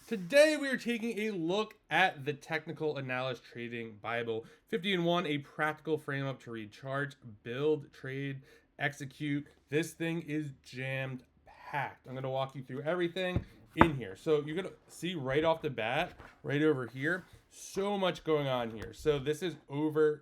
Today we are taking a look at the Technical Analysis Trading Bible 50 in 1, a practical frame up to read charts, build, trade, execute. This thing is jammed packed. I'm going to walk you through everything in here. So you're going to see right off the bat, right over here, so much going on here. So this is over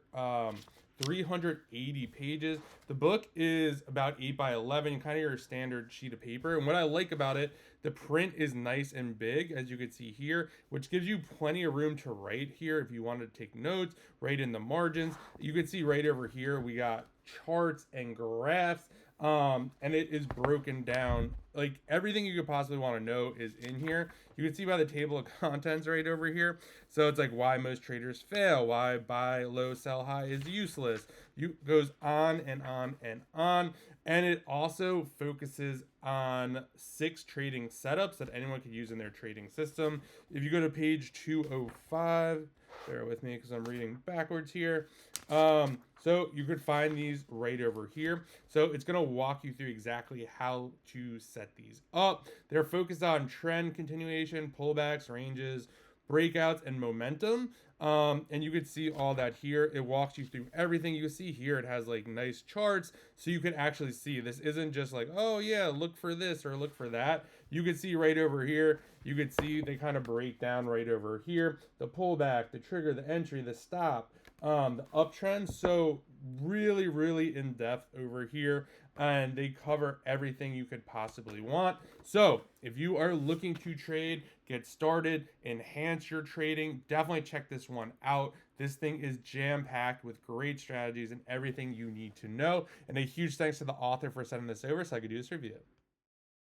380 pages. The book is about 8 by 11, kind of your standard sheet of paper. And what I like about it, the print is nice and big, as you can see here, which gives you plenty of room to write here if you wanted to take notes, write in the margins. You can see right over here, we got charts and graphs. And it is broken down. Like everything you could possibly want to know is in here. You can see by the table of contents right over here. So it's like why most traders fail, why buy low, sell high is useless. You goes on and on and on. And it also focuses on 6 trading setups that anyone could use in their trading system. If you go to page 205, bear with me because I'm reading backwards here. So you could find these right over here. So it's going to walk you through exactly how to set these up. They're focused on trend continuation, pullbacks, ranges, breakouts, and momentum. And you could see all that here. It walks you through everything. You can see here it has like nice charts, so you can actually see this isn't just like, oh yeah, look for this or look for that. You can see right over here. You could see they kind of break down right over here. The pullback, the trigger, the entry, the stop, the uptrend. So really, really in depth over here, and they cover everything you could possibly want. So if you are looking to trade, get started, enhance your trading, definitely check this one out. This thing is jam packed with great strategies and everything you need to know. And a huge thanks to the author for sending this over so I could do this review.